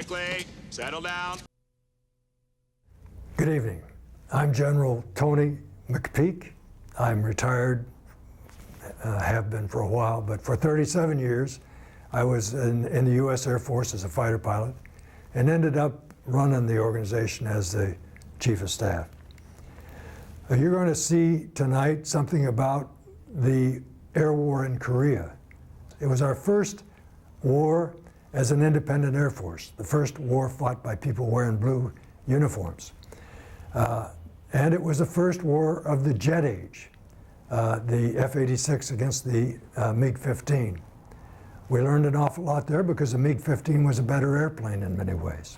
quickly. Settle down. Good evening. I'm General Tony McPeak. I'm retired, have been for a while, but for 37 years, I was in the U.S. Air Force as a fighter pilot and ended up running the organization as the Chief of Staff. You're going to see tonight something about the air war in Korea. It was our first war as an independent Air Force, the first war fought by people wearing blue uniforms. And it was the first war of the jet age, the F-86 against the MiG-15. We learned an awful lot there because the MiG-15 was a better airplane in many ways.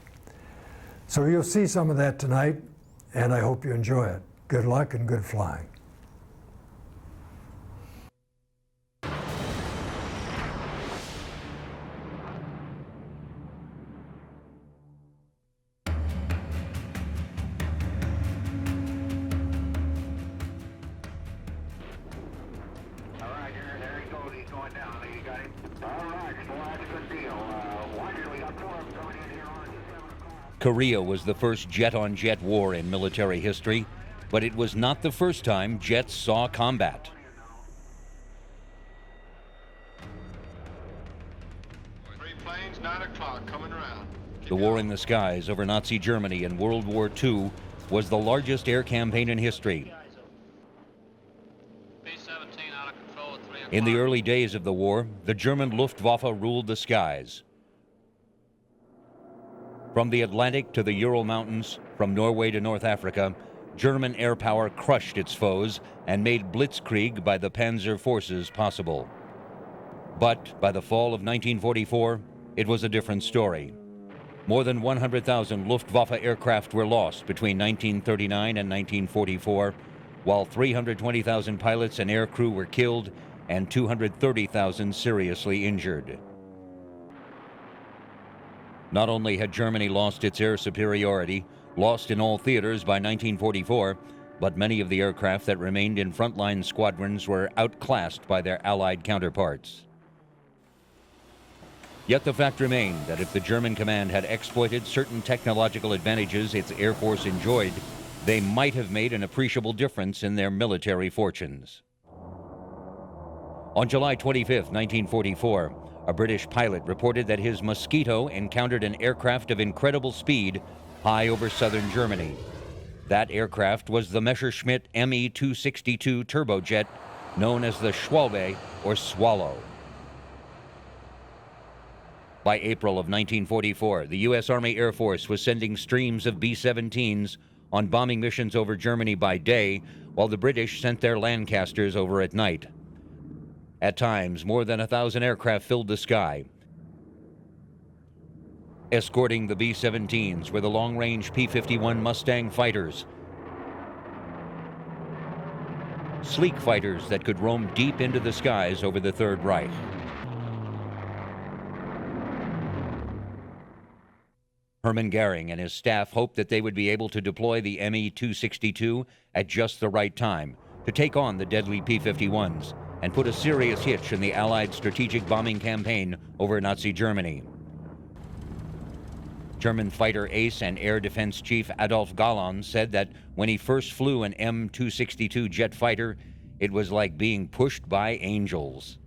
So you'll see some of that tonight, and I hope you enjoy it. Good luck and good flying. Korea was the first jet-on-jet war in military history, but it was not the first time jets saw combat. Three planes, 9 o'clock, coming around. The war in the skies over Nazi Germany in World War II was the largest air campaign in history. In the early days of the war, the German Luftwaffe ruled the skies. From the Atlantic to the Ural Mountains, from Norway to North Africa, German air power crushed its foes and made blitzkrieg by the Panzer forces possible. But by the fall of 1944, it was a different story. More than 100,000 Luftwaffe aircraft were lost between 1939 and 1944, while 320,000 pilots and aircrew were killed and 230,000 seriously injured. Not only had Germany lost its air superiority, lost in all theaters by 1944, but many of the aircraft that remained in frontline squadrons were outclassed by their Allied counterparts. Yet the fact remained that if the German command had exploited certain technological advantages its Air Force enjoyed, they might have made an appreciable difference in their military fortunes. On July 25, 1944, a British pilot reported that his Mosquito encountered an aircraft of incredible speed high over southern Germany. That aircraft was the Messerschmitt Me-262 turbojet, known as the Schwalbe or Swallow. By April of 1944, the U.S. Army Air Force was sending streams of B-17s on bombing missions over Germany by day, while the British sent their Lancasters over at night. At times, more than 1,000 aircraft filled the sky. Escorting the B-17s were the long-range P-51 Mustang fighters, sleek fighters that could roam deep into the skies over the Third Reich. Hermann Goering and his staff hoped that they would be able to deploy the Me-262 at just the right time to take on the deadly P-51s and put a serious hitch in the Allied strategic bombing campaign over Nazi Germany. German fighter ace and air defense chief Adolf Galland said that when he first flew an M-262 jet fighter, it was like being pushed by angels.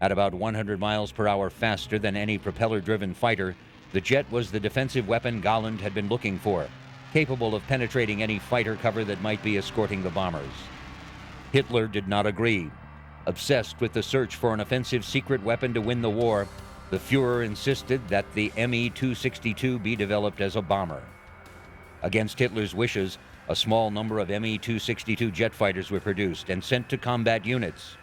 At about 100 miles per hour faster than any propeller-driven fighter, the jet was the defensive weapon Galland had been looking for, capable of penetrating any fighter cover that might be escorting the bombers. Hitler did not agree. Obsessed with the search for an offensive secret weapon to win the war, the Fuhrer insisted that the Me-262 be developed as a bomber. Against Hitler's wishes, a small number of Me-262 jet fighters were produced and sent to combat units.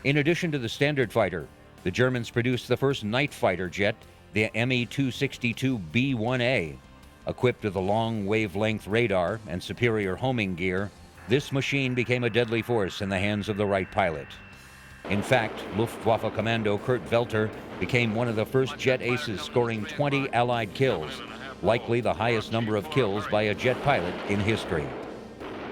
In addition to the standard fighter, the Germans produced the first night fighter jet, the Me-262 B-1A. Equipped with a long wavelength radar and superior homing gear, this machine became a deadly force in the hands of the right pilot. In fact, Luftwaffe Commando Kurt Welter became one of the first jet aces, scoring 20 Allied kills, likely the highest number of kills by a jet pilot in history.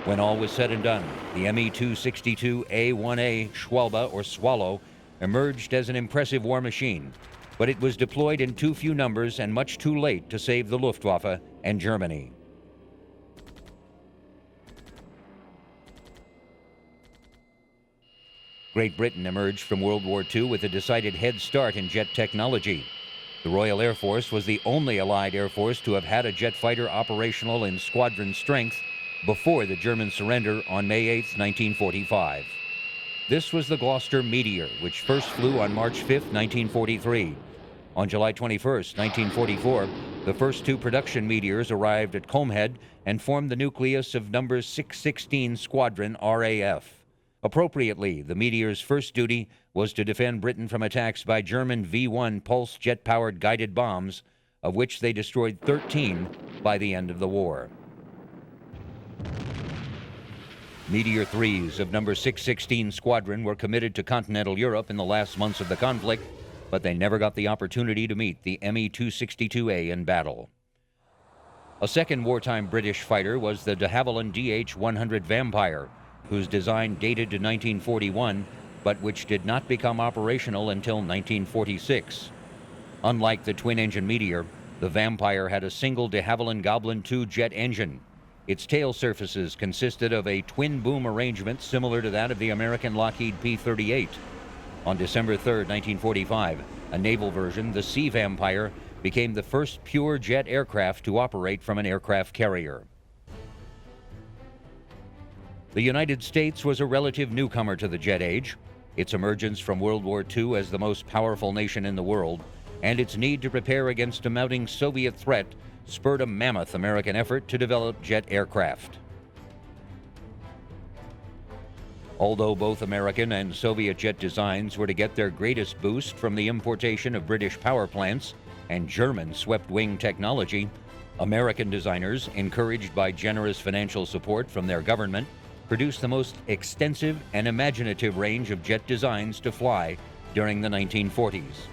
When all was said and done, the Me-262 A-1A Schwalbe or Swallow emerged as an impressive war machine. but it was deployed in too few numbers and much too late to save the Luftwaffe and Germany. Great Britain emerged from World War II with a decided head start in jet technology. The Royal Air Force was the only Allied Air Force to have had a jet fighter operational in squadron strength before the German surrender on May 8, 1945. This was the Gloucester Meteor, which first flew on March 5, 1943. On July 21, 1944, the first two production Meteors arrived at Combhead and formed the nucleus of No. 616 Squadron RAF. Appropriately, the Meteor's first duty was to defend Britain from attacks by German V-1 pulse jet-powered guided bombs, of which they destroyed 13 by the end of the war. Meteor 3s of No. 616 Squadron were committed to continental Europe in the last months of the conflict, but they never got the opportunity to meet the Me-262A in battle. A second wartime British fighter was the de Havilland DH-100 Vampire, whose design dated to 1941, but which did not become operational until 1946. Unlike the twin-engine Meteor, the Vampire had a single de Havilland Goblin II jet engine. Its tail surfaces consisted of a twin-boom arrangement similar to that of the American Lockheed P-38. On December 3, 1945, a naval version, the Sea Vampire, became the first pure jet aircraft to operate from an aircraft carrier. The United States was a relative newcomer to the jet age. Its emergence from World War II as the most powerful nation in the world, and its need to prepare against a mounting Soviet threat, spurred a mammoth American effort to develop jet aircraft. Although both American and Soviet jet designs were to get their greatest boost from the importation of British power plants and German swept-wing technology, American designers, encouraged by generous financial support from their government, produced the most extensive and imaginative range of jet designs to fly during the 1940s.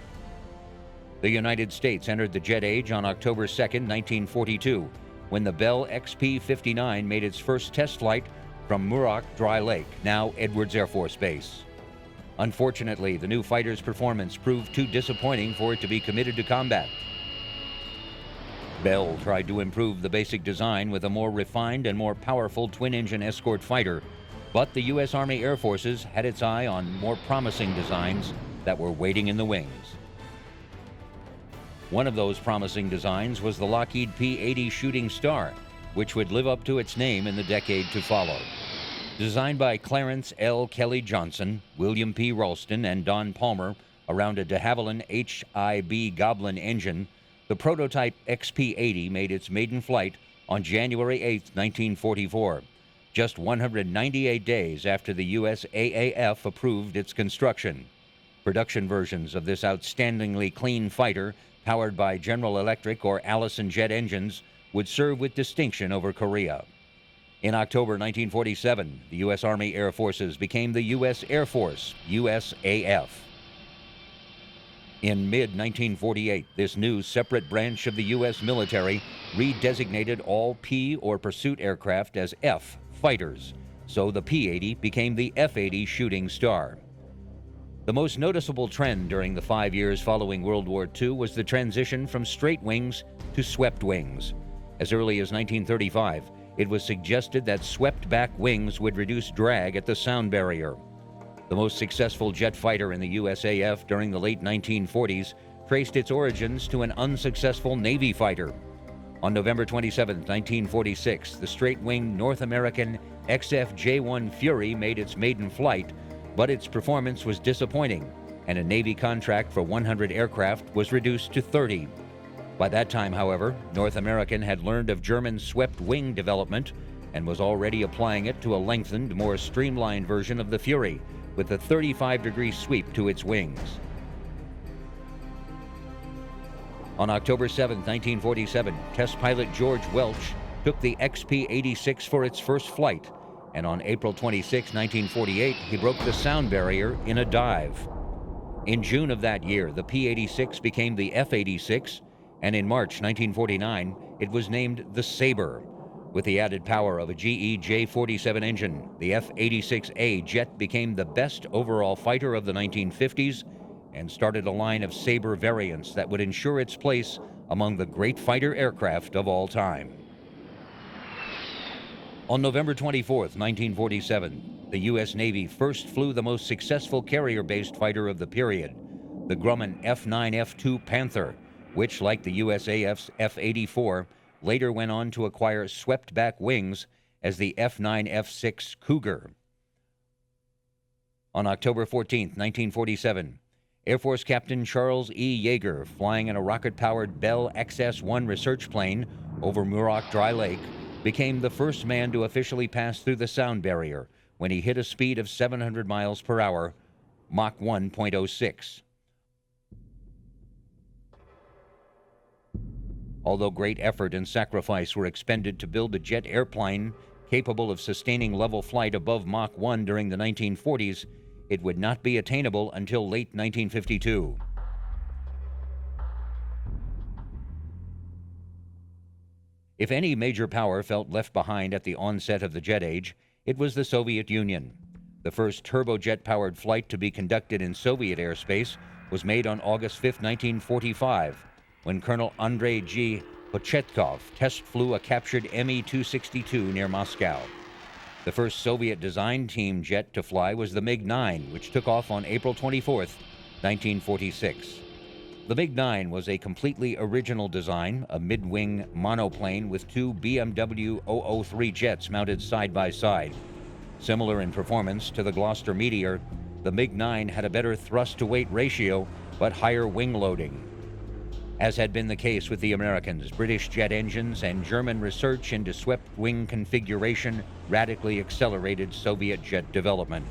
The United States entered the jet age on October 2, 1942, when the Bell XP-59 made its first test flight from Muroc Dry Lake, now Edwards Air Force Base. Unfortunately, the new fighter's performance proved too disappointing for it to be committed to combat. Bell tried to improve the basic design with a more refined and more powerful twin-engine escort fighter, but the U.S. Army Air Forces had its eye on more promising designs that were waiting in the wings. One of those promising designs was the Lockheed P-80 Shooting Star, which would live up to its name in the decade to follow. Designed by Clarence L. Kelly Johnson, William P. Ralston, and Don Palmer around a de Havilland HIB Goblin engine, the prototype XP-80 made its maiden flight on January 8, 1944, just 198 days after the U.S. AAF approved its construction. Production versions of this outstandingly clean fighter, powered by General Electric or Allison jet engines, would serve with distinction over Korea. In October 1947, the U.S. Army Air Forces became the U.S. Air Force, USAF. In mid-1948, this new separate branch of the U.S. military redesignated all P or pursuit aircraft as F fighters, so the P-80 became the F-80 Shooting Star. The most noticeable trend during the 5 years following World War II was the transition from straight wings to swept wings. As early as 1935, it was suggested that swept-back wings would reduce drag at the sound barrier. The most successful jet fighter in the USAF during the late 1940s traced its origins to an unsuccessful Navy fighter. On November 27, 1946, the straight-wing North American XF-J-1 Fury made its maiden flight, but its performance was disappointing, and a Navy contract for 100 aircraft was reduced to 30. By that time, however, North American had learned of German swept-wing development and was already applying it to a lengthened, more streamlined version of the Fury, with a 35-degree sweep to its wings. On October 7, 1947, test pilot George Welch took the XP-86 for its first flight, and on April 26, 1948, he broke the sound barrier in a dive. In June of that year, the P-86 became the F-86, and in March 1949, it was named the Sabre. With the added power of a GE J-47 engine, the F-86A jet became the best overall fighter of the 1950s and started a line of Sabre variants that would ensure its place among the great fighter aircraft of all time. On November 24th, 1947, the U.S. Navy first flew the most successful carrier-based fighter of the period, the Grumman F-9F2 Panther, which, like the USAF's F-84, later went on to acquire swept-back wings as the F-9F6 Cougar. On October 14, 1947, Air Force Captain Charles E. Yeager, flying in a rocket-powered Bell XS-1 research plane over Muroc Dry Lake, became the first man to officially pass through the sound barrier when he hit a speed of 700 miles per hour, Mach 1.06. Although great effort and sacrifice were expended to build a jet airplane capable of sustaining level flight above Mach 1 during the 1940s, it would not be attainable until late 1952. If any major power felt left behind at the onset of the jet age, it was the Soviet Union. The first turbojet-powered flight to be conducted in Soviet airspace was made on August 5, 1945, when Colonel Andrei G. Pochetkov test flew a captured Me-262 near Moscow. The first Soviet-designed team jet to fly was the MiG-9, which took off on April 24, 1946. The MiG-9 was a completely original design, a mid-wing monoplane with two BMW 003 jets mounted side by side. Similar in performance to the Gloucester Meteor, the MiG-9 had a better thrust-to-weight ratio, but higher wing loading. As had been the case with the Americans, British jet engines and German research into swept-wing configuration radically accelerated Soviet jet development.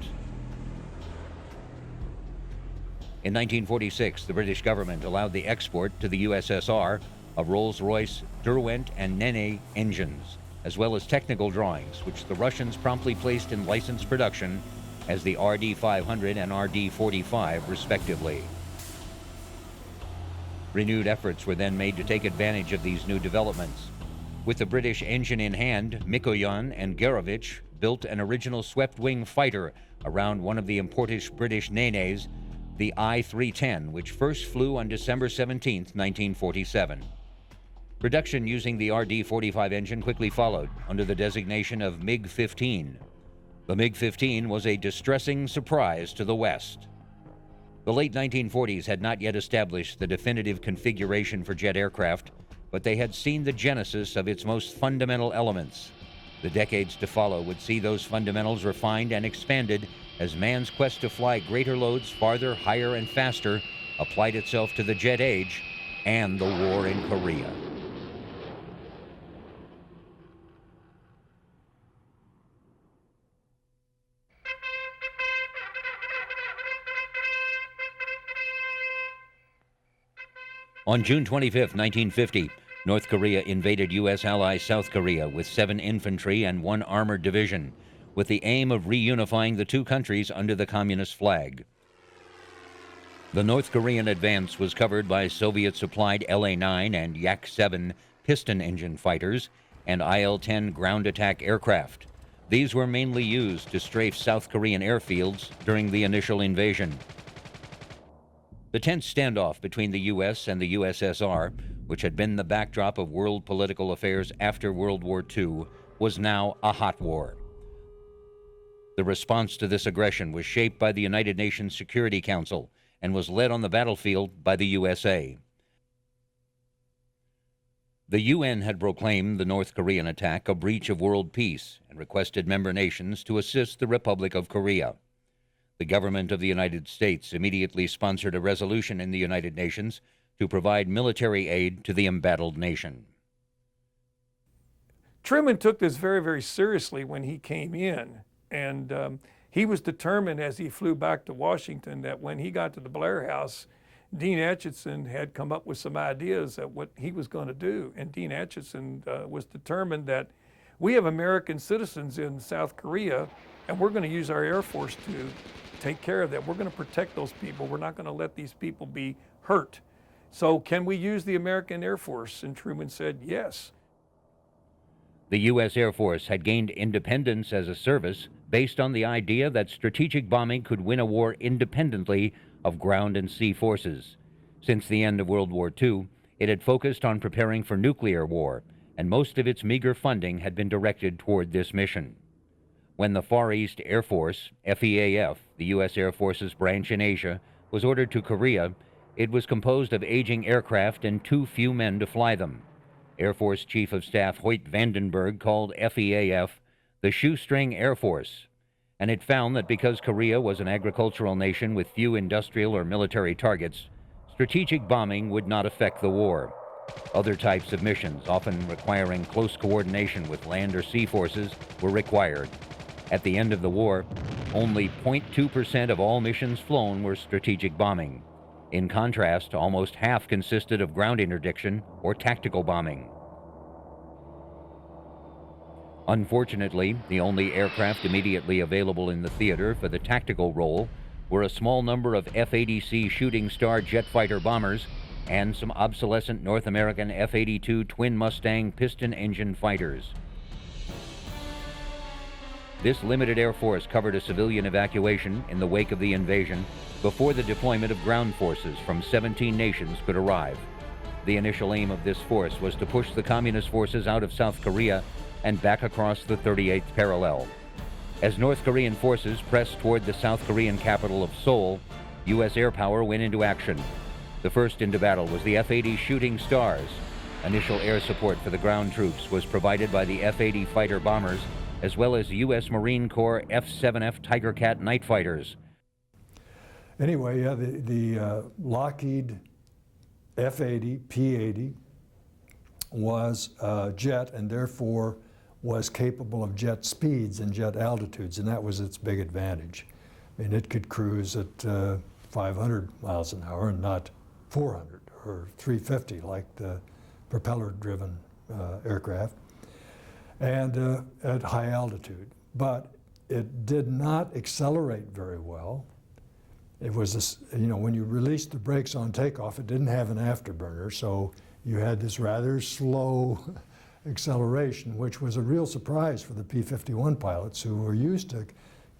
In 1946, the British government allowed the export to the USSR of Rolls-Royce Derwent and Nene engines, as well as technical drawings, which the Russians promptly placed in licensed production as the RD-500 and RD-45, respectively. Renewed efforts were then made to take advantage of these new developments. With the British engine in hand, Mikoyan and Garovich built an original swept-wing fighter around one of the imported British Nenes, the I-310, which first flew on December 17, 1947. Production using the RD-45 engine quickly followed under the designation of MiG-15. The MiG-15 was a distressing surprise to the West. The late 1940s had not yet established the definitive configuration for jet aircraft, but they had seen the genesis of its most fundamental elements. The decades to follow would see those fundamentals refined and expanded as man's quest to fly greater loads farther, higher, and faster applied itself to the jet age and the war in Korea. On June 25, 1950, North Korea invaded U.S. ally South Korea with 7 infantry and 1 armored division, with the aim of reunifying the two countries under the communist flag. The North Korean advance was covered by Soviet-supplied LA-9 and Yak-7 piston engine fighters and IL-10 ground attack aircraft. These were mainly used to strafe South Korean airfields during the initial invasion. The tense standoff between the U.S. and the USSR, which had been the backdrop of world political affairs after World War II, was now a hot war. The response to this aggression was shaped by the United Nations Security Council and was led on the battlefield by the USA. The UN had proclaimed the North Korean attack a breach of world peace and requested member nations to assist the Republic of Korea. The government of the United States immediately sponsored a resolution in the United Nations to provide military aid to the embattled nation. Truman took this very, very seriously when he came in, and he was determined as he flew back to Washington that when he got to the Blair House, Dean Acheson had come up with some ideas at what he was going to do, and Dean Acheson was determined that we have American citizens in South Korea, and we're going to use our Air Force to take care of that. We're going to protect those people. We're not going to let these people be hurt. So can we use the American Air Force? And Truman said yes. The U.S. Air Force had gained independence as a service based on the idea that strategic bombing could win a war independently of ground and sea forces. Since the end of World War II, it had focused on preparing for nuclear war, and most of its meager funding had been directed toward this mission. When the Far East Air Force, FEAF, the U.S. Air Force's branch in Asia, was ordered to Korea, it was composed of aging aircraft and too few men to fly them. Air Force Chief of Staff Hoyt Vandenberg called FEAF the shoestring Air Force, and it found that because Korea was an agricultural nation with few industrial or military targets, strategic bombing would not affect the war. Other types of missions, often requiring close coordination with land or sea forces, were required. At the end of the war, only 0.2% of all missions flown were strategic bombing. In contrast, almost half consisted of ground interdiction or tactical bombing. Unfortunately, the only aircraft immediately available in the theater for the tactical role were a small number of F-86 Shooting Star jet fighter bombers and some obsolescent North American F-82 twin Mustang piston engine fighters. This limited air force covered a civilian evacuation in the wake of the invasion before the deployment of ground forces from 17 nations could arrive. The initial aim of this force was to push the communist forces out of South Korea and back across the 38th parallel. As North Korean forces pressed toward the South Korean capital of Seoul, U.S. air power went into action. The first into battle was the F-80 Shooting Stars. Initial air support for the ground troops was provided by the F-80 fighter bombers, as well as U.S. Marine Corps F-7F Tiger Cat night fighters. Anyway, yeah, the Lockheed F-80, P-80 was jet and therefore was capable of jet speeds and jet altitudes, and that was its big advantage. I mean, it could cruise at 500 miles an hour and not 400 or 350 like the propeller-driven aircraft, and at high altitude. But it did not accelerate very well. It was, this, you know, when you released the brakes on takeoff, it didn't have an afterburner, so you had this rather slow acceleration, which was a real surprise for the P-51 pilots who were used to,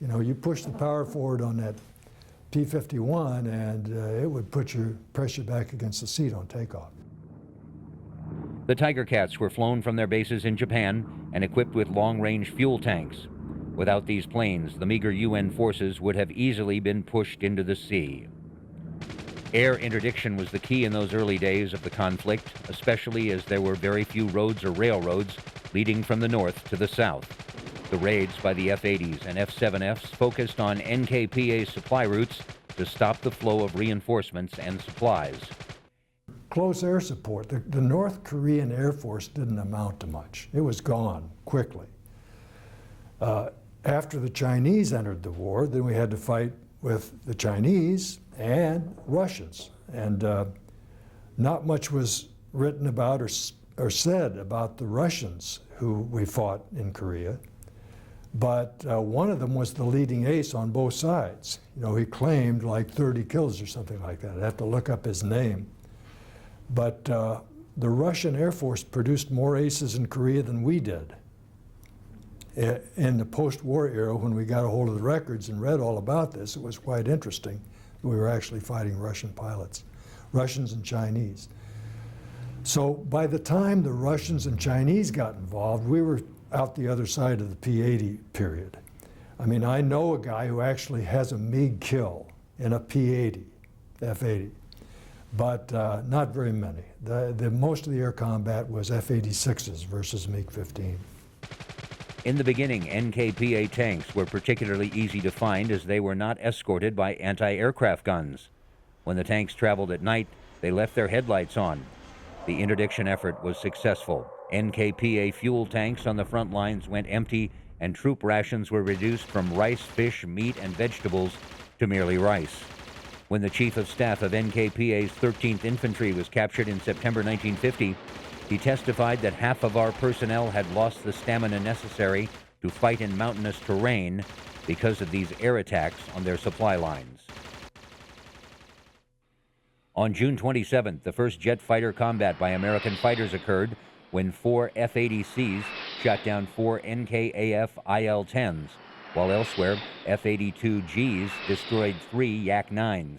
you know, you push the power forward on that P-51 and it would press you back against the seat on takeoff. The Tiger Cats were flown from their bases in Japan and equipped with long-range fuel tanks. Without these planes, the meager UN forces would have easily been pushed into the sea. Air interdiction was the key in those early days of the conflict, especially as there were very few roads or railroads leading from the north to the south. The raids by the F-80s and F-7Fs focused on NKPA supply routes to stop the flow of reinforcements and supplies. Close air support. The North Korean Air Force didn't amount to much. It was gone quickly. After the Chinese entered the war, then we had to fight with the Chinese and Russians. And not much was written about or said about the Russians who we fought in Korea. But one of them was the leading ace on both sides. You know, he claimed like 30 kills or something like that. I'd have to look up his name. But the Russian Air Force produced more aces in Korea than we did. In the post-war era, when we got a hold of the records and read all about this, it was quite interesting. We were actually fighting Russian pilots, Russians and Chinese. So by the time the Russians and Chinese got involved, we were out the other side of the P-80 period. I mean, I know a guy who actually has a MiG kill in a P-80, F-80, but not very many. Most of the air combat was F-86s versus MiG-15. In the beginning, NKPA tanks were particularly easy to find as they were not escorted by anti-aircraft guns. When the tanks traveled at night, they left their headlights on. The interdiction effort was successful. NKPA fuel tanks on the front lines went empty, and troop rations were reduced from rice, fish, meat, and vegetables to merely rice. When the Chief of Staff of NKPA's 13th Infantry was captured in September 1950, he testified that half of our personnel had lost the stamina necessary to fight in mountainous terrain because of these air attacks on their supply lines. On June 27th, the first jet fighter combat by American fighters occurred when 4 F-80Cs shot down 4 NKAF IL-10s, while elsewhere F-82Gs destroyed 3 Yak-9s.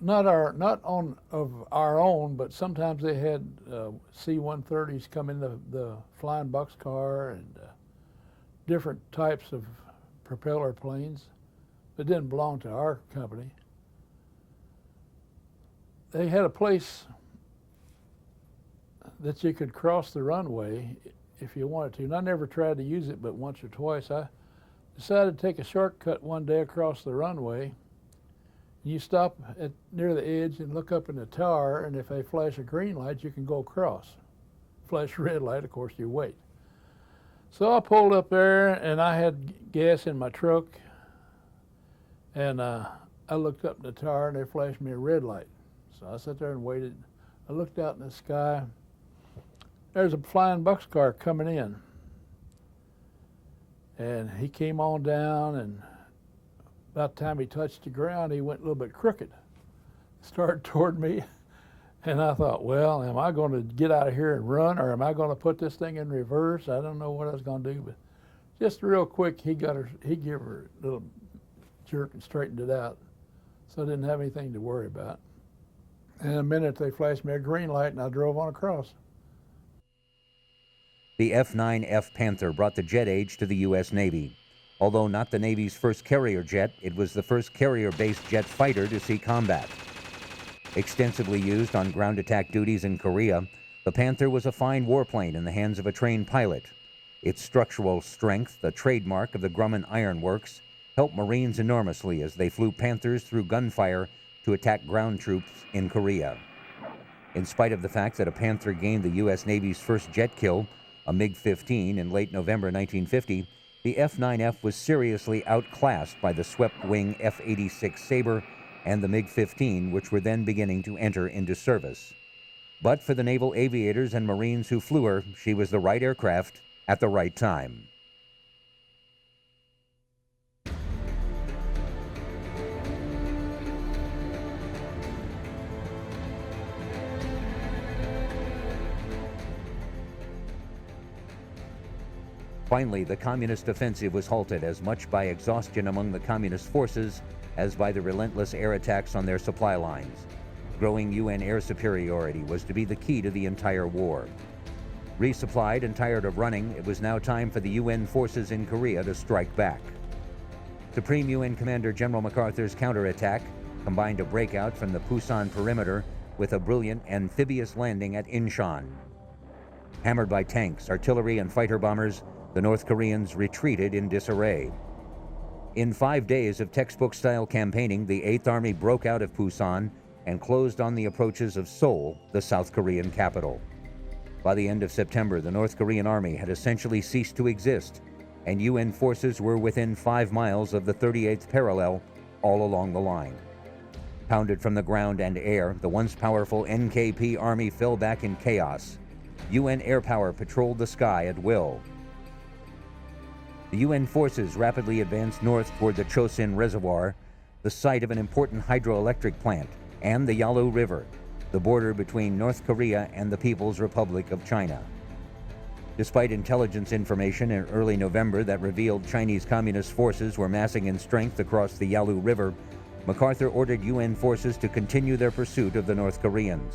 not on of our own, but sometimes they had C-130s come in the flying boxcar and different types of propeller planes that didn't belong to our company. They had a place that you could cross the runway if you wanted to, and I never tried to use it but once or twice. I decided to take a shortcut one day across the runway. You stop near the edge and look up in the tower, and if they flash a green light, you can go across. Flash a red light, of course, you wait. So I pulled up there, and I had gas in my truck, and I looked up in the tower, and they flashed me a red light. So I sat there and waited. I looked out in the sky. There's a flying boxcar coming in. And he came on down, and about the time he touched the ground, he went a little bit crooked. Started toward me, and I thought, well, am I going to get out of here and run, or am I going to put this thing in reverse? I don't know what I was going to do, but just real quick, he gave her a little jerk and straightened it out, so I didn't have anything to worry about. And in a minute, they flashed me a green light, and I drove on across. The F-9F Panther brought the jet age to the U.S. Navy. Although not the Navy's first carrier jet, it was the first carrier-based jet fighter to see combat. Extensively used on ground attack duties in Korea, the Panther was a fine warplane in the hands of a trained pilot. Its structural strength, the trademark of the Grumman Iron Works, helped Marines enormously as they flew Panthers through gunfire to attack ground troops in Korea. In spite of the fact that a Panther gained the U.S. Navy's first jet kill, a MiG-15, in late November 1950, the F-9F was seriously outclassed by the swept-wing F-86 Sabre and the MiG-15, which were then beginning to enter into service. But for the naval aviators and Marines who flew her, she was the right aircraft at the right time. Finally, the communist offensive was halted as much by exhaustion among the communist forces as by the relentless air attacks on their supply lines. Growing UN air superiority was to be the key to the entire war. Resupplied and tired of running, it was now time for the UN forces in Korea to strike back. Supreme UN Commander General MacArthur's counterattack combined a breakout from the Pusan perimeter with a brilliant amphibious landing at Incheon. Hammered by tanks, artillery, and fighter bombers, the North Koreans retreated in disarray. In 5 days of textbook-style campaigning, the 8th Army broke out of Pusan and closed on the approaches of Seoul, the South Korean capital. By the end of September, the North Korean Army had essentially ceased to exist, and UN forces were within 5 miles of the 38th parallel all along the line. Pounded from the ground and air, the once powerful NKP Army fell back in chaos. UN air power patrolled the sky at will. The UN forces rapidly advanced north toward the Chosin Reservoir, the site of an important hydroelectric plant, and the Yalu River, the border between North Korea and the People's Republic of China. Despite intelligence information in early November that revealed Chinese Communist forces were massing in strength across the Yalu River, MacArthur ordered UN forces to continue their pursuit of the North Koreans.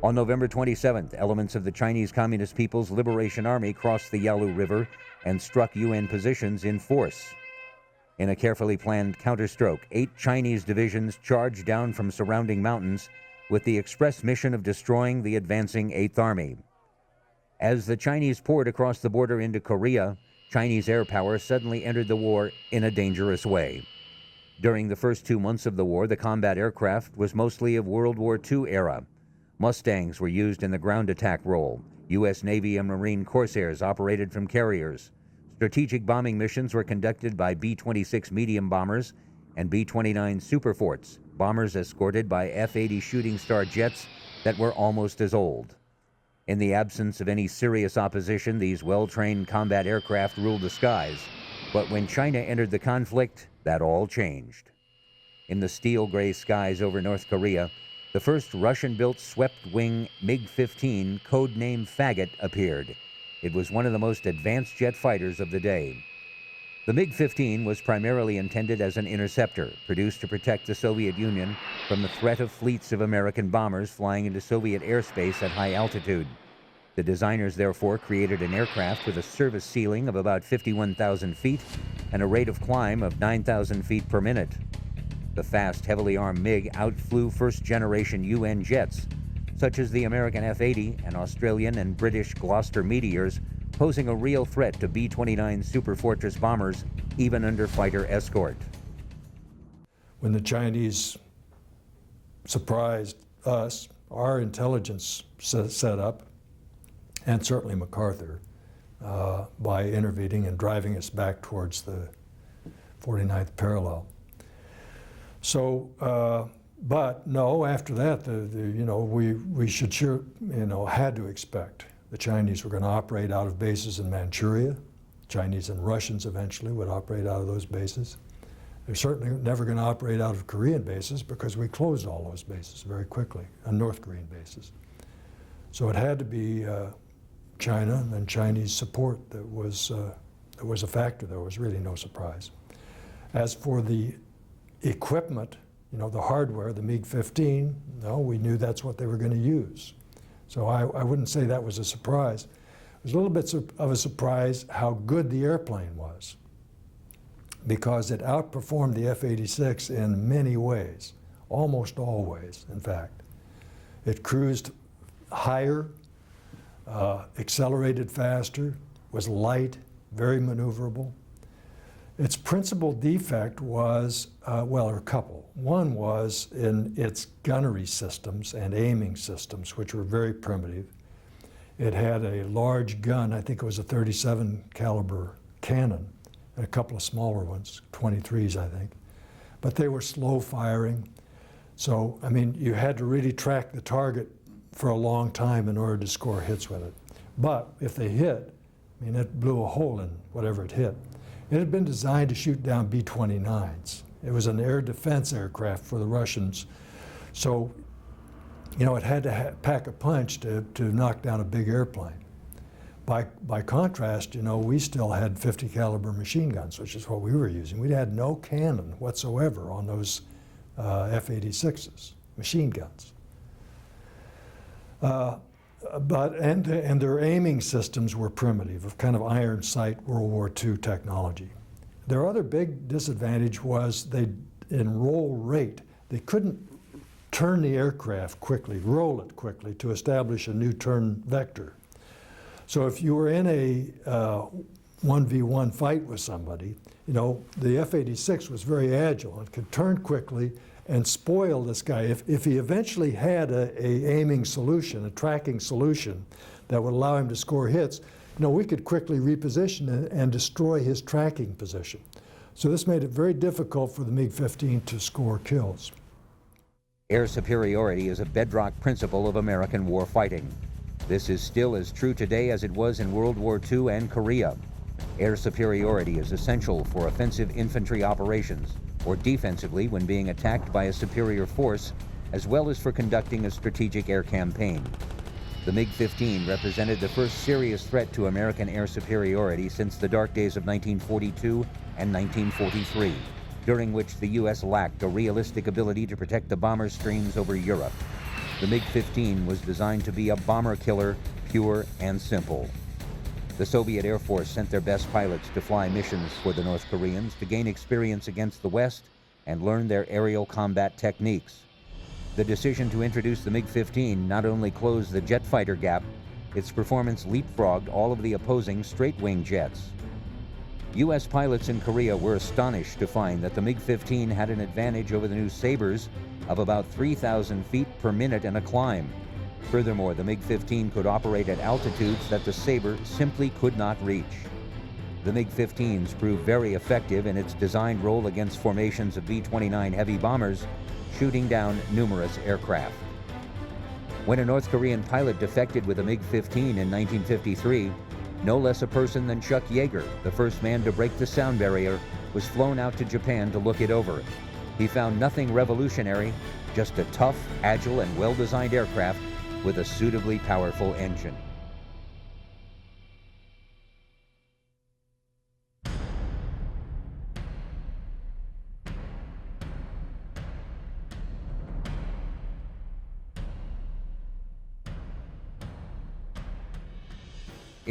On November 27th, elements of the Chinese Communist People's Liberation Army crossed the Yalu River and struck UN positions in force. In a carefully planned counterstroke, 8 Chinese divisions charged down from surrounding mountains with the express mission of destroying the advancing 8th Army. As the Chinese poured across the border into Korea, Chinese air power suddenly entered the war in a dangerous way. During the first 2 months of the war, the combat aircraft was mostly of World War II era. Mustangs were used in the ground attack role. U.S. Navy and Marine Corsairs operated from carriers. Strategic bombing missions were conducted by B-26 medium bombers and B-29 Superforts, bombers escorted by F-80 Shooting Star jets that were almost as old. In the absence of any serious opposition, these well-trained combat aircraft ruled the skies. But when China entered the conflict, that all changed. In the steel-gray skies over North Korea, the first Russian-built swept-wing MiG-15, codenamed Pfaadt, appeared. It was one of the most advanced jet fighters of the day. The MiG-15 was primarily intended as an interceptor, produced to protect the Soviet Union from the threat of fleets of American bombers flying into Soviet airspace at high altitude. The designers therefore created an aircraft with a service ceiling of about 51,000 feet and a rate of climb of 9,000 feet per minute. The fast, heavily armed MiG outflew first-generation UN jets, such as the American F-80 and Australian and British Gloucester Meteors, posing a real threat to B-29 Superfortress bombers, even under fighter escort. When the Chinese surprised us, our intelligence set up, and certainly MacArthur, by intervening and driving us back towards the 49th parallel. So, but no, after that, we should sure, had to expect the Chinese were going to operate out of bases in Manchuria. Chinese and Russians eventually would operate out of those bases. They're certainly never going to operate out of Korean bases because we closed all those bases very quickly, and North Korean bases. So it had to be China and Chinese support that was a factor. There was really no surprise. As for the equipment, the hardware, the MiG-15, no, we knew that's what they were going to use. So I wouldn't say that was a surprise. It was a little bit of a surprise how good the airplane was, because it outperformed the F-86 in many ways, almost all ways, in fact. It cruised higher, accelerated faster, was light, very maneuverable. Its principal defect was, well, a couple. One was in its gunnery systems and aiming systems, which were very primitive. It had a large gun, I think it was a 37 caliber cannon, and a couple of smaller ones, 23s, I think. But they were slow firing. So, I mean, you had to really track the target for a long time in order to score hits with it. But if they hit, I mean, it blew a hole in whatever it hit. It had been designed to shoot down B-29s. It was an air defense aircraft for the Russians. So, it had to pack a punch to knock down a big airplane. By contrast, we still had 50 caliber machine guns, which is what we were using. We had no cannon whatsoever on those F-86s, machine guns. And their aiming systems were primitive, of kind of iron sight World War II technology. Their other big disadvantage was in roll rate, they couldn't turn the aircraft quickly, roll it quickly to establish a new turn vector. So if you were in a 1v1 fight with somebody, the F-86 was very agile and could turn quickly and spoil this guy. If he eventually had a aiming solution, a tracking solution that would allow him to score hits, we could quickly reposition and destroy his tracking position. So this made it very difficult for the MiG-15 to score kills. Air superiority is a bedrock principle of American war fighting. This is still as true today as it was in World War II and Korea. Air superiority is essential for offensive infantry operations, or defensively when being attacked by a superior force, as well as for conducting a strategic air campaign. The MiG-15 represented the first serious threat to American air superiority since the dark days of 1942 and 1943, during which the U.S. lacked a realistic ability to protect the bomber streams over Europe. The MiG-15 was designed to be a bomber killer, pure and simple. The Soviet Air Force sent their best pilots to fly missions for the North Koreans to gain experience against the West and learn their aerial combat techniques. The decision to introduce the MiG-15 not only closed the jet fighter gap, its performance leapfrogged all of the opposing straight-wing jets. U.S. pilots in Korea were astonished to find that the MiG-15 had an advantage over the new Sabres of about 3,000 feet per minute in a climb. Furthermore, the MiG-15 could operate at altitudes that the Sabre simply could not reach. The MiG-15s proved very effective in its designed role against formations of B-29 heavy bombers, shooting down numerous aircraft. When a North Korean pilot defected with a MiG-15 in 1953, no less a person than Chuck Yeager, the first man to break the sound barrier, was flown out to Japan to look it over. He found nothing revolutionary, just a tough, agile, and well-designed aircraft with a suitably powerful engine.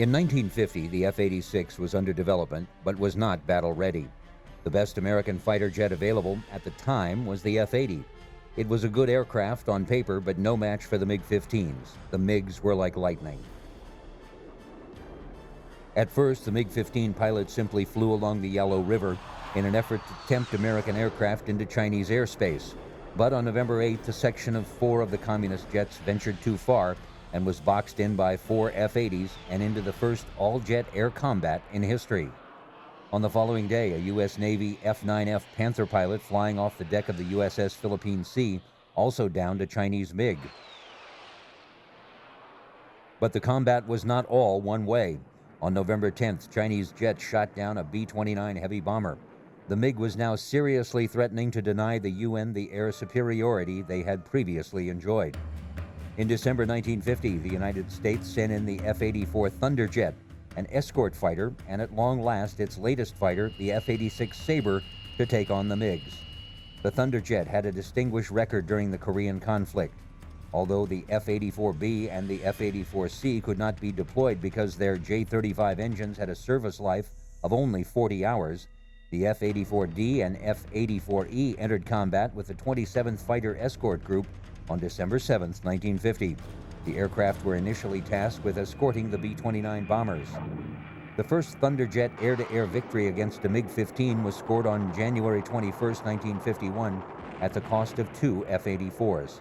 In 1950, the F-86 was under development, but was not battle-ready. The best American fighter jet available at the time was the F-80. It was a good aircraft on paper, but no match for the MiG-15s. The MiGs were like lightning. At first, the MiG-15 pilots simply flew along the Yellow River in an effort to tempt American aircraft into Chinese airspace. But on November 8th, a section of 4 of the communist jets ventured too far and was boxed in by 4 F-80s and into the first all-jet air combat in history. On the following day, a U.S. Navy F-9F Panther pilot flying off the deck of the USS Philippine Sea also downed a Chinese MiG. But the combat was not all one way. On November 10th, Chinese jets shot down a B-29 heavy bomber. The MiG was now seriously threatening to deny the UN the air superiority they had previously enjoyed. In December 1950, the United States sent in the F-84 Thunderjet, an escort fighter, and at long last its latest fighter, the F-86 Sabre, to take on the MiGs. The Thunderjet had a distinguished record during the Korean conflict. Although the F-84B and the F-84C could not be deployed because their J-35 engines had a service life of only 40 hours, the F-84D and F-84E entered combat with the 27th Fighter Escort Group on December 7, 1950. The aircraft were initially tasked with escorting the B-29 bombers. The first Thunderjet air-to-air victory against a MiG-15 was scored on January 21, 1951, at the cost of 2 F-84s.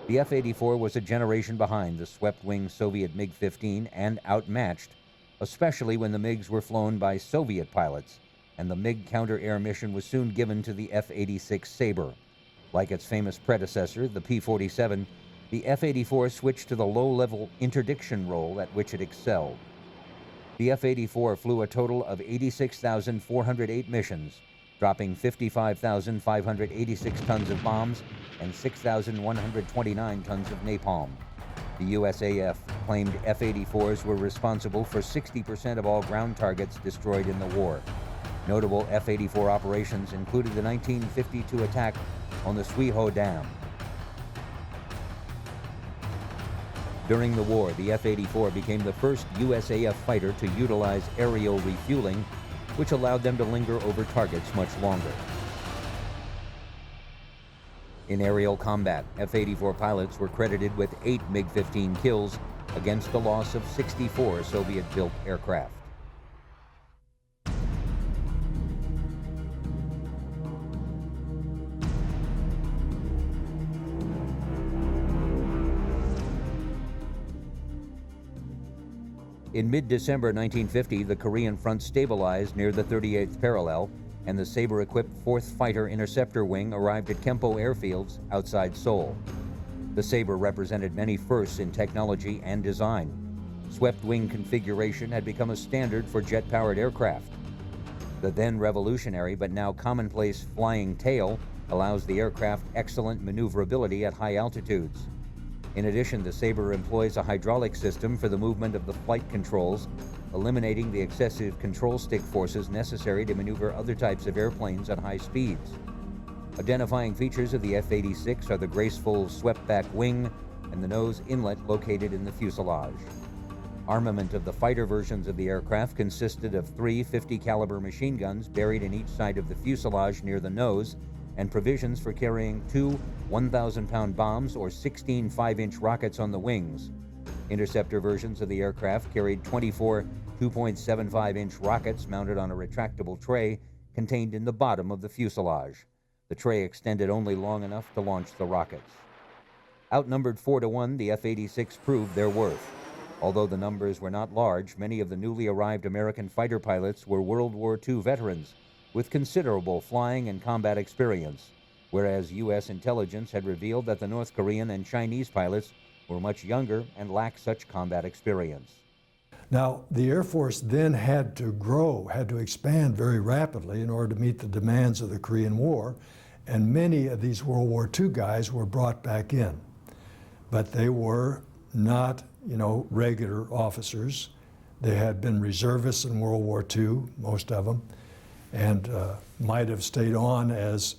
The F-84 was a generation behind the swept-wing Soviet MiG-15 and outmatched, especially when the MiGs were flown by Soviet pilots, and the MiG counter-air mission was soon given to the F-86 Sabre. Like its famous predecessor, the P-47, the F-84 switched to the low-level interdiction role at which it excelled. The F-84 flew a total of 86,408 missions, dropping 55,586 tons of bombs and 6,129 tons of napalm. The USAF claimed F-84s were responsible for 60% of all ground targets destroyed in the war. Notable F-84 operations included the 1952 attack on the Suiho Dam. During the war, the F-84 became the first USAF fighter to utilize aerial refueling, which allowed them to linger over targets much longer. In aerial combat, F-84 pilots were credited with 8 MiG-15 kills against a loss of 64 Soviet-built aircraft. In mid-December 1950, the Korean front stabilized near the 38th parallel, and the Sabre-equipped 4th Fighter Interceptor Wing arrived at Kempo airfields outside Seoul. The Sabre represented many firsts in technology and design. Swept-wing configuration had become a standard for jet-powered aircraft. The then revolutionary but now commonplace flying tail allows the aircraft excellent maneuverability at high altitudes. In addition, the Sabre employs a hydraulic system for the movement of the flight controls, eliminating the excessive control stick forces necessary to maneuver other types of airplanes at high speeds. Identifying features of the F-86 are the graceful swept-back wing and the nose inlet located in the fuselage. Armament of the fighter versions of the aircraft consisted of 3 50-caliber machine guns buried in each side of the fuselage near the nose, and provisions for carrying 2 1,000-pound bombs or 16 5-inch rockets on the wings. Interceptor versions of the aircraft carried 24 2.75-inch rockets mounted on a retractable tray contained in the bottom of the fuselage. The tray extended only long enough to launch the rockets. Outnumbered 4-1, the F-86 proved their worth. Although the numbers were not large, many of the newly arrived American fighter pilots were World War II veterans with considerable flying and combat experience, whereas U.S. intelligence had revealed that the North Korean and Chinese pilots were much younger and lacked such combat experience. Now, the Air Force then had to grow, had to expand very rapidly in order to meet the demands of the Korean War, and many of these World War II guys were brought back in. But they were not, regular officers. They had been reservists in World War II, most of them, and might have stayed on as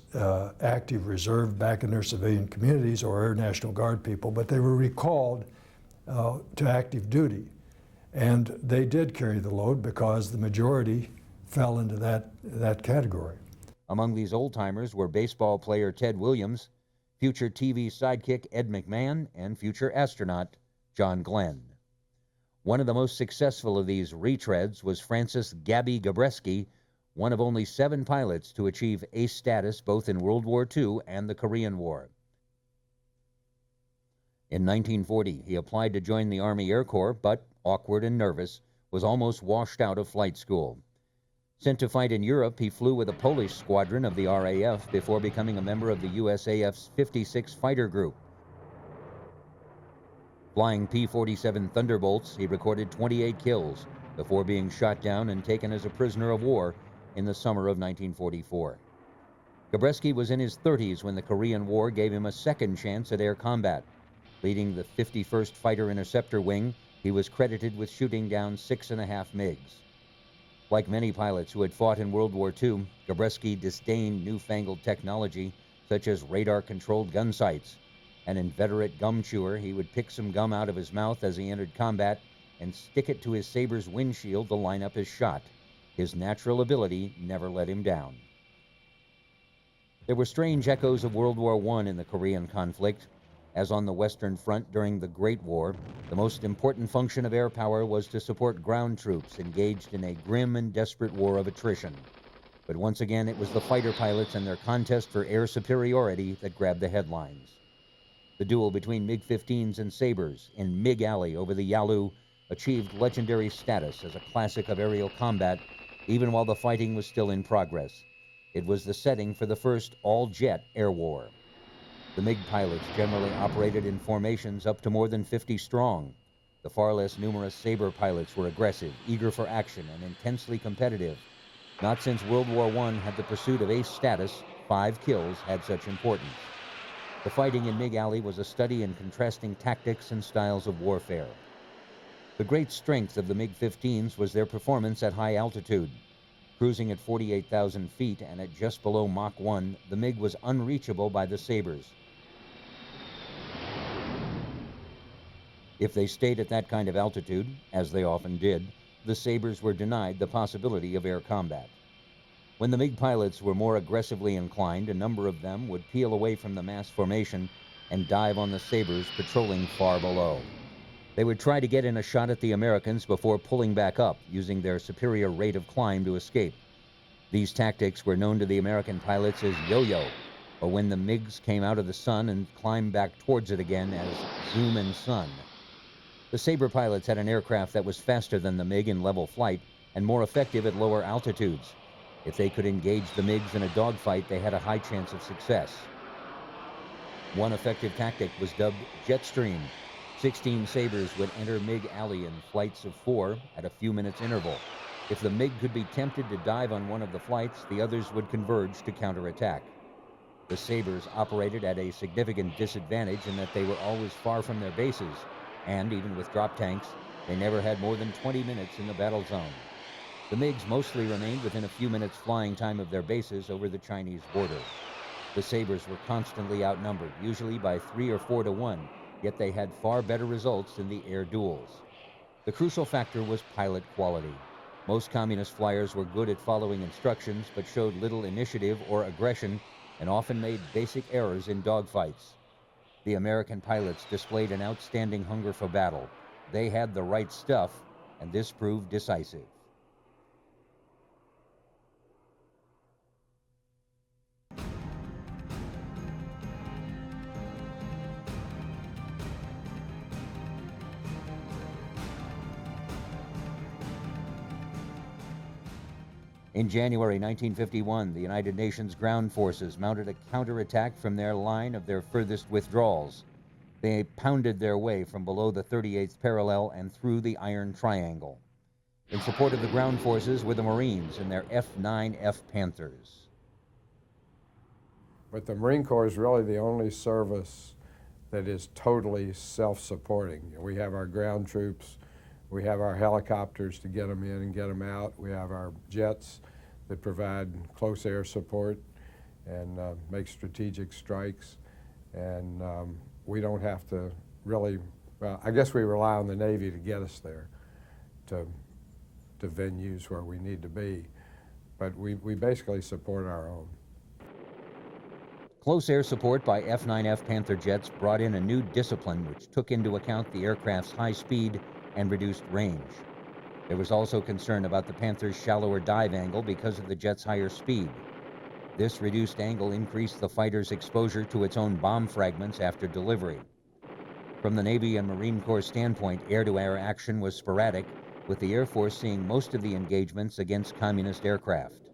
active reserve back in their civilian communities or Air National Guard people, but they were recalled to active duty. And they did carry the load because the majority fell into that category. Among these old-timers were baseball player Ted Williams, future TV sidekick Ed McMahon, and future astronaut John Glenn. One of the most successful of these retreads was Francis "Gabby" Gabreski, one of only 7 pilots to achieve ace status both in World War II and the Korean War. In 1940, he applied to join the Army Air Corps, but, awkward and nervous, was almost washed out of flight school. Sent to fight in Europe, he flew with a Polish squadron of the RAF before becoming a member of the USAF's 56 Fighter Group. Flying P-47 Thunderbolts, he recorded 28 kills before being shot down and taken as a prisoner of war in the summer of 1944. Gabreski was in his 30s when the Korean War gave him a second chance at air combat. Leading the 51st Fighter Interceptor Wing, he was credited with shooting down 6.5 MiGs. Like many pilots who had fought in World War II, Gabreski disdained newfangled technology such as radar-controlled gun sights. An inveterate gum chewer, he would pick some gum out of his mouth as he entered combat and stick it to his Sabre's windshield to line up his shot. His natural ability never let him down. There were strange echoes of World War I in the Korean conflict. As on the Western Front during the Great War, the most important function of air power was to support ground troops engaged in a grim and desperate war of attrition. But once again, it was the fighter pilots and their contest for air superiority that grabbed the headlines. The duel between MiG-15s and Sabres in MiG Alley over the Yalu achieved legendary status as a classic of aerial combat, even while the fighting was still in progress. It was the setting for the first all-jet air war. The MiG pilots generally operated in formations up to more than 50 strong. The far less numerous Sabre pilots were aggressive, eager for action, and intensely competitive. Not since World War I had the pursuit of ace status, 5 kills, had such importance. The fighting in MiG Alley was a study in contrasting tactics and styles of warfare. The great strength of the MiG-15s was their performance at high altitude. Cruising at 48,000 feet and at just below Mach 1, the MiG was unreachable by the Sabres. If they stayed at that kind of altitude, as they often did, the Sabres were denied the possibility of air combat. When the MiG pilots were more aggressively inclined, a number of them would peel away from the mass formation and dive on the Sabres patrolling far below. They would try to get in a shot at the Americans before pulling back up, using their superior rate of climb to escape. These tactics were known to the American pilots as yo-yo, or when the MiGs came out of the sun and climbed back towards it again as zoom and sun. The Sabre pilots had an aircraft that was faster than the MiG in level flight and more effective at lower altitudes. If they could engage the MiGs in a dogfight, they had a high chance of success. One effective tactic was dubbed Jetstream. 16 Sabres would enter MiG Alley in flights of 4 at a few minutes interval. If the MiG could be tempted to dive on one of the flights, the others would converge to counterattack. The Sabres operated at a significant disadvantage in that they were always far from their bases, and even with drop tanks, they never had more than 20 minutes in the battle zone. The MiGs mostly remained within a few minutes flying time of their bases over the Chinese border. The Sabres were constantly outnumbered, usually by 3 or 4 to 1, yet they had far better results in the air duels. The crucial factor was pilot quality. Most communist flyers were good at following instructions, but showed little initiative or aggression and often made basic errors in dogfights. The American pilots displayed an outstanding hunger for battle. They had the right stuff, and this proved decisive. In January 1951, the United Nations ground forces mounted a counterattack from their line of their furthest withdrawals. They pounded their way from below the 38th parallel and through the Iron Triangle. In support of the ground forces were the Marines and their F-9F Panthers. But the Marine Corps is really the only service that is totally self-supporting. We have our ground troops, we have our helicopters to get them in and get them out, we have our jets that provide close air support and make strategic strikes, and we don't have to really, well, I guess we rely on the Navy to get us there. to venues where we need to be. But we basically support our own. Close air support by F-9F Panther jets brought in a new discipline which took into account the aircraft's high speed and reduced range. There was also concern about the Panther's shallower dive angle because of the jet's higher speed. This reduced angle increased the fighter's exposure to its own bomb fragments after delivery. From the Navy and Marine Corps standpoint, air-to-air action was sporadic, with the Air Force seeing most of the engagements against communist aircraft.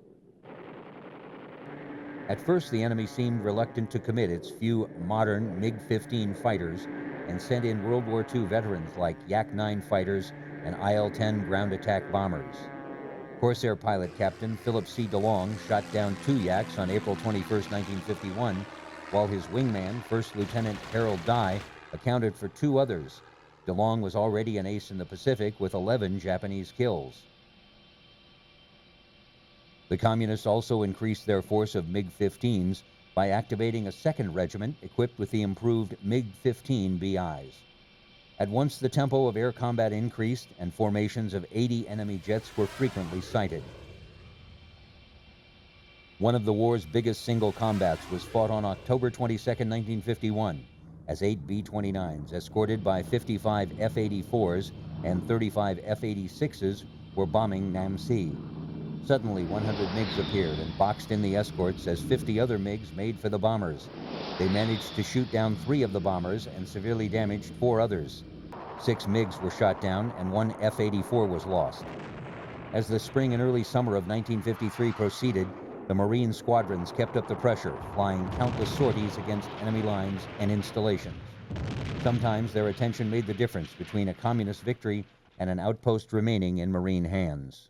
At first, the enemy seemed reluctant to commit its few modern MiG-15 fighters and sent in World War II veterans like Yak-9 fighters and IL-10 ground attack bombers. Corsair pilot Captain Philip C. DeLong shot down 2 Yaks on April 21, 1951, while his wingman, First Lieutenant Harold Dye, accounted for 2 others. DeLong was already an ace in the Pacific with 11 Japanese kills. The Communists also increased their force of MiG-15s by activating a 2nd regiment equipped with the improved MiG-15 BIs. At once, the tempo of air combat increased and formations of 80 enemy jets were frequently sighted. One of the war's biggest single combats was fought on October 22, 1951, as 8 B-29s, escorted by 55 F-84s and 35 F-86s, were bombing Namsi. Suddenly, 100 MiGs appeared and boxed in the escorts as 50 other MiGs made for the bombers. They managed to shoot down 3 of the bombers and severely damaged 4 others. 6 MiGs were shot down and 1 F-84 was lost. As the spring and early summer of 1953 proceeded, the Marine squadrons kept up the pressure, flying countless sorties against enemy lines and installations. Sometimes their attention made the difference between a communist victory and an outpost remaining in Marine hands.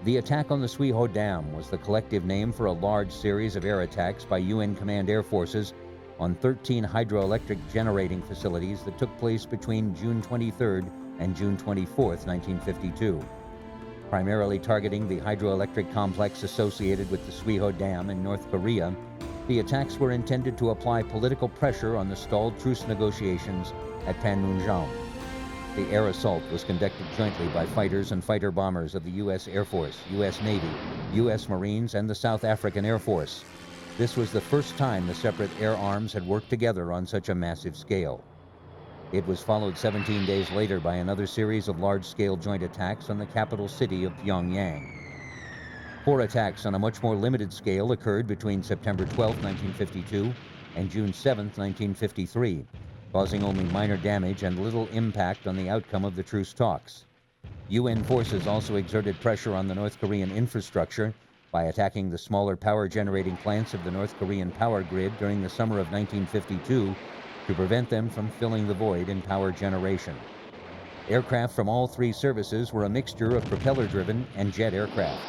The attack on the Sui-Ho Dam was the collective name for a large series of air attacks by UN Command Air Forces on 13 hydroelectric generating facilities that took place between June 23rd and June 24th, 1952. Primarily targeting the hydroelectric complex associated with the Sui-Ho Dam in North Korea, the attacks were intended to apply political pressure on the stalled truce negotiations at Panmunjom. The air assault was conducted jointly by fighters and fighter bombers of the U.S. Air Force, U.S. Navy, U.S. Marines, and the South African Air Force. This was the first time the separate air arms had worked together on such a massive scale. It was followed 17 days later by another series of large-scale joint attacks on the capital city of Pyongyang. 4 attacks on a much more limited scale occurred between September 12, 1952 and June 7, 1953. Causing only minor damage and little impact on the outcome of the truce talks. UN forces also exerted pressure on the North Korean infrastructure by attacking the smaller power-generating plants of the North Korean power grid during the summer of 1952 to prevent them from filling the void in power generation. Aircraft from all 3 services were a mixture of propeller-driven and jet aircraft.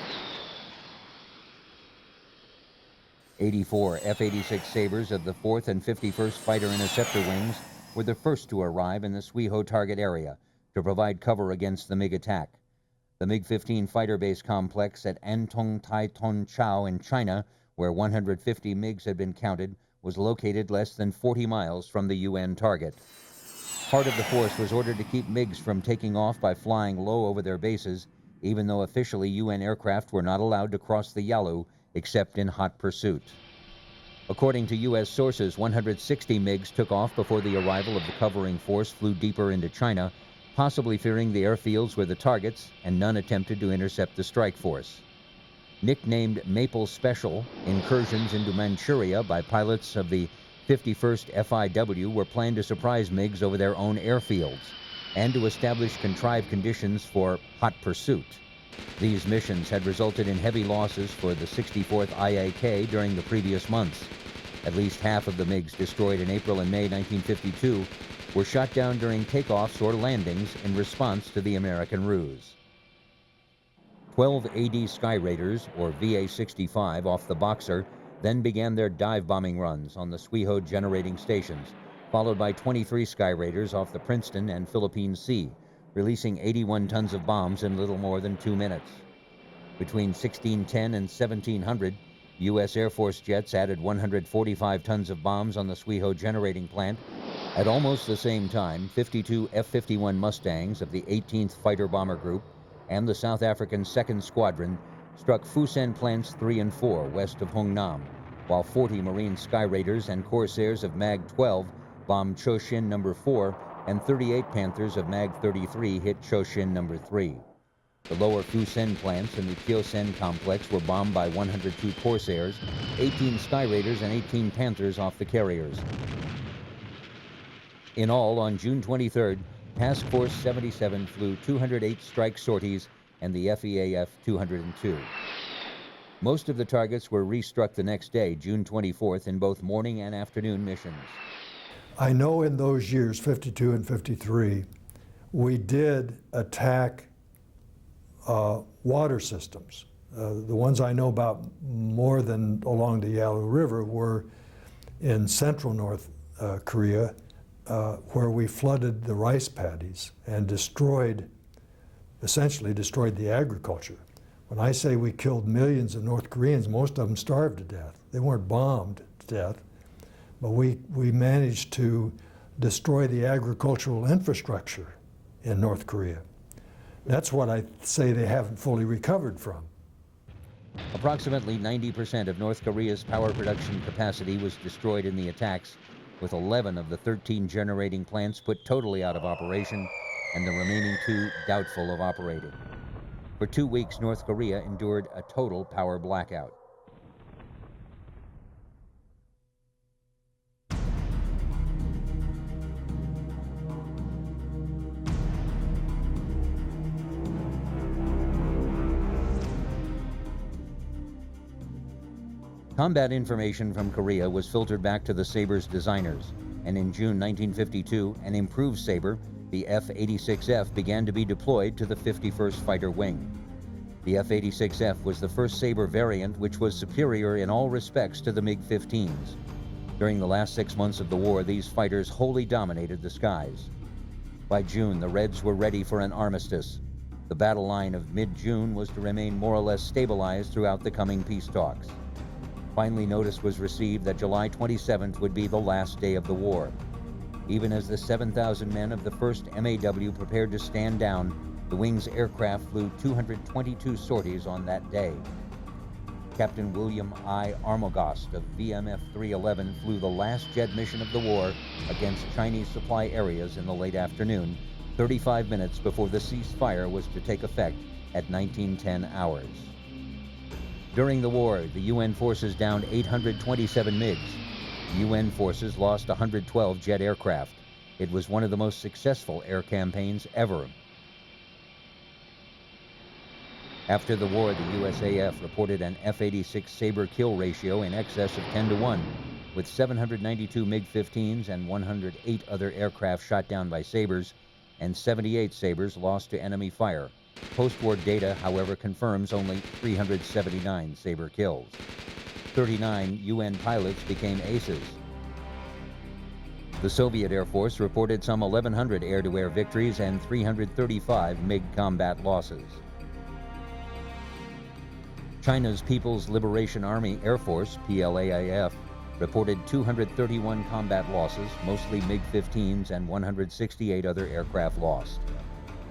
84 F-86 Sabres of the 4th and 51st Fighter Interceptor Wings were the first to arrive in the Sui-Ho target area to provide cover against the MiG attack. The MiG-15 fighter base complex at Antong Tai Ton Chau in China, where 150 MiGs had been counted, was located less than 40 miles from the UN target. Part of the force was ordered to keep MiGs from taking off by flying low over their bases, even though officially UN aircraft were not allowed to cross the Yalu except in hot pursuit. According to U.S. sources, 160 MiGs took off before the arrival of the covering force flew deeper into China, possibly fearing the airfields were the targets, and none attempted to intercept the strike force. Nicknamed Maple Special, incursions into Manchuria by pilots of the 51st FIW were planned to surprise MiGs over their own airfields and to establish contrived conditions for hot pursuit. These missions had resulted in heavy losses for the 64th IAK during the previous months. At least half of the MiGs destroyed in April and May 1952 were shot down during takeoffs or landings in response to the American ruse. 12 AD Sky Raiders, or VA-65, off the Boxer, then began their dive bombing runs on the Sui-Ho generating stations, followed by 23 Sky Raiders off the Princeton and Philippine Sea, releasing 81 tons of bombs in little more than 2 minutes. Between 1610 and 1700, U.S. Air Force jets added 145 tons of bombs on the Sweho generating plant. At almost the same time, 52 F-51 Mustangs of the 18th Fighter Bomber Group and the South African 2nd Squadron struck Fusen Plants 3 and 4 west of Hung Nam, while 40 Marine Sky Raiders and Corsairs of MAG-12 bombed Choshin No. 4, and 38 Panthers of MAG-33 hit Choshin No. 3. The lower Fusen plants in the Kyosen complex were bombed by 102 Corsairs, 18 Sky Raiders, and 18 Panthers off the carriers. In all, on June 23rd, Task Force 77 flew 208 strike sorties and the FEAF 202. Most of the targets were restruck the next day, June 24th, in both morning and afternoon missions. I know in those years, 52 and 53, we did attack water systems. The ones I know about more than along the Yalu River were in central North Korea, where we flooded the rice paddies and essentially destroyed the agriculture. When I say we killed millions of North Koreans, most of them starved to death. They weren't bombed to death, but we managed to destroy the agricultural infrastructure in North Korea. That's what I say they haven't fully recovered from. Approximately 90% of North Korea's power production capacity was destroyed in the attacks, with 11 of the 13 generating plants put totally out of operation and the remaining 2 doubtful of operating. For 2 weeks, North Korea endured a total power blackout. Combat information from Korea was filtered back to the Sabre's designers, and in June 1952, an improved Sabre, the F-86F, began to be deployed to the 51st Fighter Wing. The F-86F was the first Sabre variant which was superior in all respects to the MiG-15s. During the last 6 months of the war, these fighters wholly dominated the skies. By June, the Reds were ready for an armistice. The battle line of mid-June was to remain more or less stabilized throughout the coming peace talks. Finally, notice was received that July 27th would be the last day of the war. Even as the 7,000 men of the 1st MAW prepared to stand down, the wing's aircraft flew 222 sorties on that day. Captain William I. Armagost of VMF 311 flew the last jet mission of the war against Chinese supply areas in the late afternoon, 35 minutes before the ceasefire was to take effect at 1910 hours. During the war, the UN forces downed 827 MiGs. The UN forces lost 112 jet aircraft. It was one of the most successful air campaigns ever. After the war, the USAF reported an F-86 Sabre kill ratio in excess of 10-1, with 792 MiG-15s and 108 other aircraft shot down by Sabres, and 78 Sabres lost to enemy fire. Post-war data, however, confirms only 379 Sabre kills. 39 UN pilots became aces. The Soviet Air Force reported some 1,100 air-to-air victories and 335 MiG combat losses. China's People's Liberation Army Air Force, PLAAF, reported 231 combat losses, mostly MiG-15s, and 168 other aircraft lost.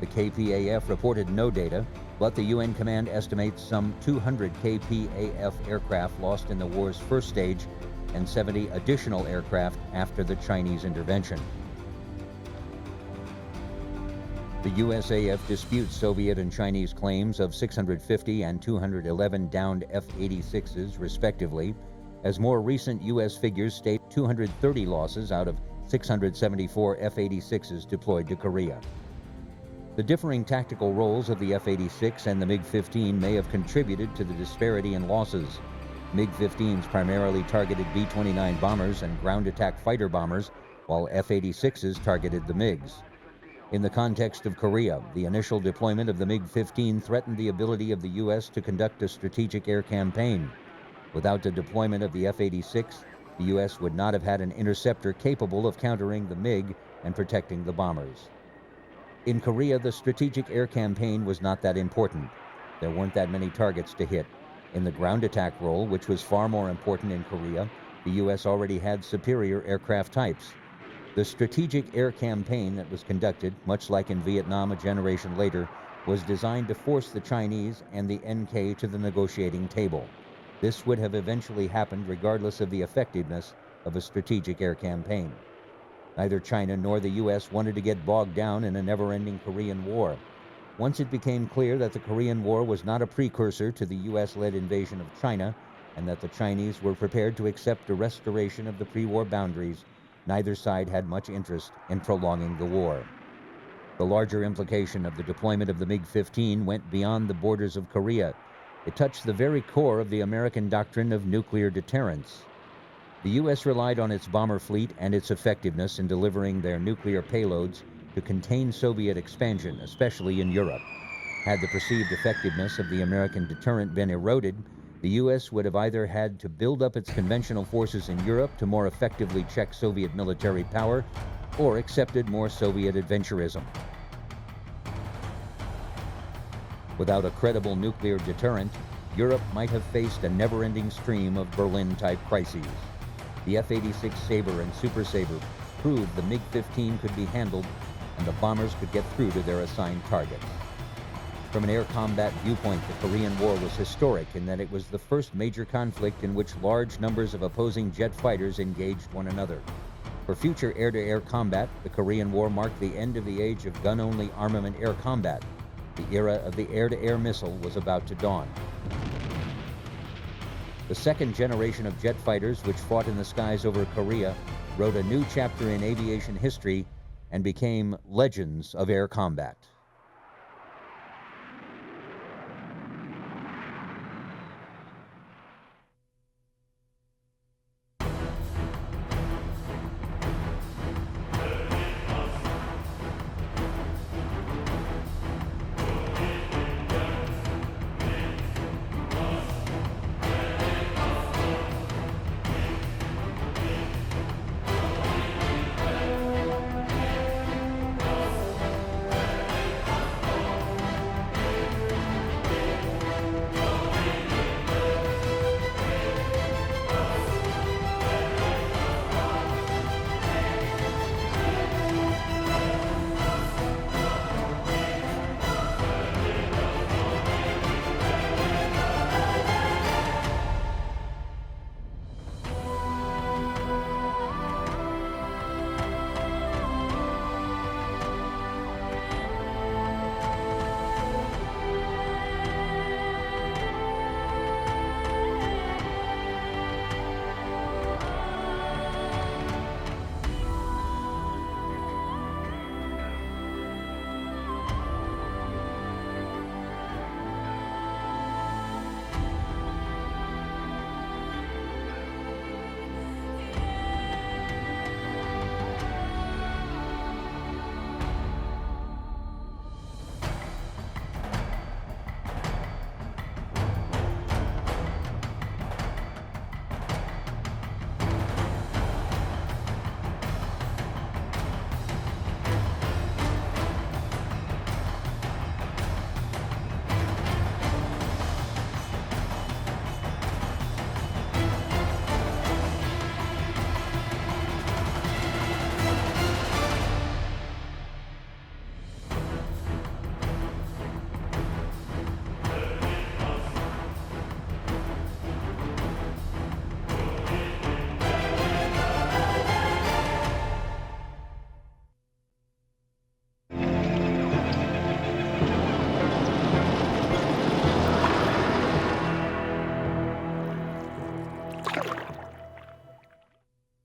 The KPAF reported no data, but the UN command estimates some 200 KPAF aircraft lost in the war's first stage and 70 additional aircraft after the Chinese intervention. The USAF disputes Soviet and Chinese claims of 650 and 211 downed F-86s, respectively, as more recent U.S. figures state 230 losses out of 674 F-86s deployed to Korea. The differing tactical roles of the F-86 and the MiG-15 may have contributed to the disparity in losses. MiG-15s primarily targeted B-29 bombers and ground attack fighter bombers, while F-86s targeted the MiGs. In the context of Korea, the initial deployment of the MiG-15 threatened the ability of the U.S. to conduct a strategic air campaign. Without the deployment of the F-86, the U.S. would not have had an interceptor capable of countering the MiG and protecting the bombers. In Korea, the strategic air campaign was not that important. There weren't that many targets to hit. In the ground attack role, which was far more important in Korea, the U.S. already had superior aircraft types. The strategic air campaign that was conducted, much like in Vietnam a generation later, was designed to force the Chinese and the NK to the negotiating table. This would have eventually happened regardless of the effectiveness of a strategic air campaign. Neither China nor the U.S. wanted to get bogged down in a never-ending Korean War. Once it became clear that the Korean War was not a precursor to the U.S.-led invasion of China, and that the Chinese were prepared to accept a restoration of the pre-war boundaries, neither side had much interest in prolonging the war. The larger implication of the deployment of the MiG-15 went beyond the borders of Korea. It touched the very core of the American doctrine of nuclear deterrence. The U.S. relied on its bomber fleet and its effectiveness in delivering their nuclear payloads to contain Soviet expansion, especially in Europe. Had the perceived effectiveness of the American deterrent been eroded, the U.S. would have either had to build up its conventional forces in Europe to more effectively check Soviet military power, or accepted more Soviet adventurism. Without a credible nuclear deterrent, Europe might have faced a never-ending stream of Berlin-type crises. The F-86 Sabre and Super Sabre proved the MiG-15 could be handled and the bombers could get through to their assigned targets. From an air combat viewpoint, the Korean War was historic in that it was the first major conflict in which large numbers of opposing jet fighters engaged one another. For future air-to-air combat, the Korean War marked the end of the age of gun-only armament air combat. The era of the air-to-air missile was about to dawn. The second generation of jet fighters which fought in the skies over Korea wrote a new chapter in aviation history and became legends of air combat.